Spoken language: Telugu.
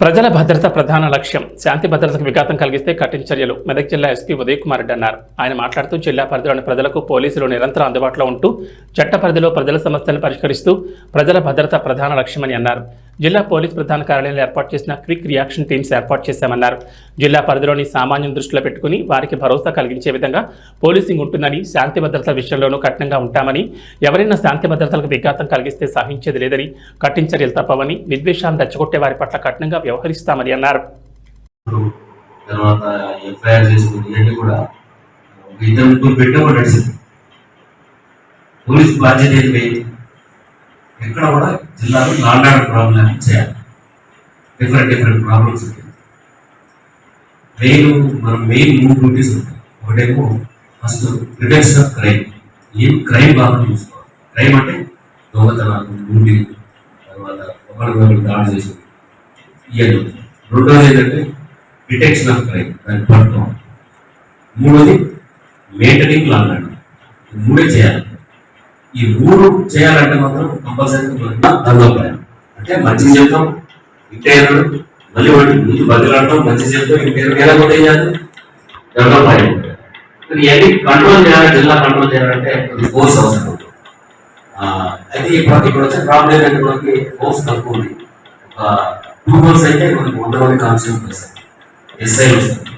ప్రజల భద్రత ప్రధాన లక్ష్యం. శాంతి భద్రతకు విఘాతం కలిగిస్తే కఠిన చర్యలు. మెదక్ జిల్లా ఎస్పీ ఉదయ్ కుమార్ రెడ్డి అన్నారు. ఆయన మాట్లాడుతూ జిల్లా పరిధిలోని ప్రజలకు పోలీసులు నిరంతరం అందుబాటులో ఉంటూ చట్ట పరిధిలో ప్రజల సమస్యలను పరిష్కరిస్తూ ప్రజల భద్రత ప్రధాన లక్ష్యమని అన్నారు. జిల్లా పోలీస్ ప్రధాన కార్యాలయంలో ఏర్పాటు చేసిన క్విక్ రియాక్షన్ టీమ్స్ ఏర్పాటు చేశామన్నారు. జిల్లా పరిధిలోని సామాన్యం దృష్టిలో పెట్టుకుని వారికి భరోసా కలిగించే విధంగా పోలీసింగ్ ఉంటుందని, శాంతి భద్రతల విషయంలోనూ కఠినంగా ఉంటామని, ఎవరైనా శాంతి భద్రతలకు విఘాతం కలిగిస్తే సహించేది లేదని, కఠిన చర్యలు తప్పవని, విద్వేషాలను రెచ్చగొట్టే వారి పట్ల కఠినంగా వ్యవహరిస్తామని అన్నారు. పోలీస్ బాధ్యత ఎక్కడ కూడా జిల్లాలో లాండ్ ఆర్డర్ ప్రాబ్లం చేయాలి. డిఫరెంట్ ప్రాబ్లమ్స్ ఉంటాయి. మెయిన్ 3 డ్యూటీస్ ఉంటాయి. ఒకటేమో ఫస్ట్ ప్రివెన్షన్ ఆఫ్ క్రైమ్. ఏం క్రైమ్ బాగా చూసుకోవాలి. క్రైమ్ అంటే దొంగతనాలు, లూటీ, తర్వాత ఒకరికొకరు దాడి చేసి ఇవన్నీ. రెండోది ఏంటంటే డిటెక్షన్ ఆఫ్ క్రైమ్, దాన్ని పట్టడం. మూడోది మెయింటైనింగ్ లాండ్ ఆర్డర్. మూడే చేయాలి. ఈ 3 చేయాలంటే మాత్రం కంపల్సరీ దండోపాయం. అంటే మంచి చెప్తాం ఇంటైనర్, మళ్ళీ వాటి ముందు బదిలాడటం, మంచి చెప్తాం ఇంటైనర్ ఎలా కూడా చేయాలి, దండోపాయం. ఇవన్నీ కంట్రోల్ చేయాలి. జిల్లా కంట్రోల్ చేయాలంటే ఫోర్స్ అవసరం ఉంటుంది. అయితే ఇప్పుడు వచ్చే ప్రాబ్లం ఏంటంటే మనకి ఫోర్స్ తక్కువ ఉంది. ఒక 2 months అయితే మనకి 100 మంది కాన్స్టేబుల్స్, ఎస్ఐ వస్తారు.